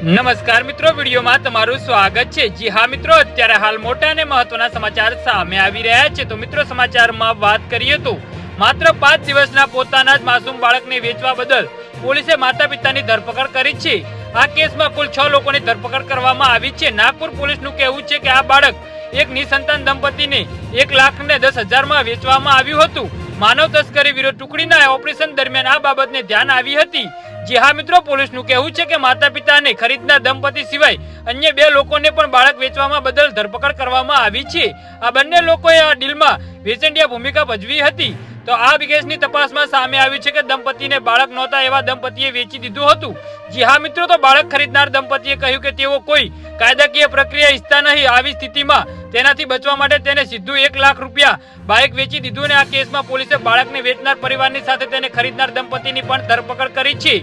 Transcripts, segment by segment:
નમસ્કાર મિત્રો, વિડીયોમાં તમારું સ્વાગત છે। જી હા મિત્રો, અત્યારે હાલ મોટા અને મહત્વના સમાચાર સામે આવી રહ્યા છે। તો મિત્રો, સમાચારમાં વાત કરીએ તો માત્ર 5 દિવસના પોતાના જ માસૂમ બાળકને વેચવા બદલ પોલીસે માતા પિતાની ધરપકડ કરી છે। આ કેસમાં કુલ 6 લોકોની ધરપકડ કરવામાં આવી છે। નાગપુર પોલીસનું કહેવું છે કે આ બાળક એક નિસંતાન દંપતીને 1,10,000 માં વેચવામાં આવ્યું હતું। માનવ તસ્કરી વિરોધ ટુકડીના ઓપરેશન દરમિયાન આ બાબતને ધ્યાન આવી હતી। જી હા મિત્રો, પોલીસનું કહેવું છે કે માતા પિતા અને ખરીદનાર દંપતી સિવાય અન્ય 2 લોકોને પણ બાળક વેચવામાં બદલ ધરપકડ કરવામાં આવી છે। આ બંને લોકોએ આ ડીલમાં વેચંડિયા ભૂમિકા ભજવી હતી। તો આ કેસની તપાસમાં સામે આવ્યું છે કે દંપતીને બાળક નહોતા એવા દંપતીએ વેચી દીધું હતું। જી હા મિત્રો, તો બાળક ખરીદનાર દંપતીએ કહ્યું કે તેઓ કોઈ કાયદાકીય પ્રક્રિયા ઈચ્છતા નહીં। આવી સ્થિતિમાં તેનાથી બચવા માટે તેને સીધું 1 લાખ રૂપિયા બાઇક વેચી દીધું અને આ કેસમાં પોલીસે બાળકને વેચનાર પરિવારની સાથે તેને ખરીદનાર દંપતીની પણ ધરપકડ કરી છે।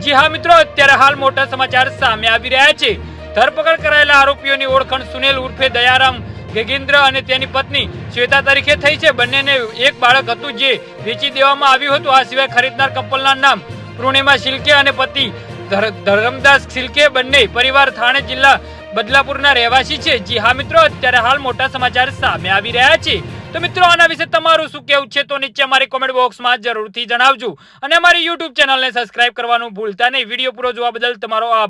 જી હા મિત્રો, અત્યારે હાલ મોટા સમાચાર સામે આવી રહ્યા છે। ધરપકડ કરાયેલા આરોપીઓની ઓળખાણ સુનિલ ઉર્ફે દયારામ ગગેન્દ્ર અને તેની પત્ની શ્વેતા તરીકે થઈ છે। બંનેને એક બાળક હતું જે વેચી દેવામાં આવ્યું હતું। આ સિવાય ખરીદનાર કપલના નામ પૂર્ણિમા શિલકે અને પતિ ધરમદાસ શિલકે, બંને પરિવાર થાણે જિલ્લા બદલાપુરના રહેવાસી છે। જી હા મિત્રો, અત્યારે હાલ મોટા સમાચાર સામે આવી રહ્યા છે। તો મિત્રો, આના વિશે તમારું શું કહેવું છે તો નીચે અમારી કોમેન્ટ બોક્સમાં જરૂરથી જણાવજો અને અમારી YouTube ચેનલને સબસ્ક્રાઇબ કરવાનું ભૂલતા નહીં। વિડીયો પૂરો જોવા બદલ તમારો આભાર।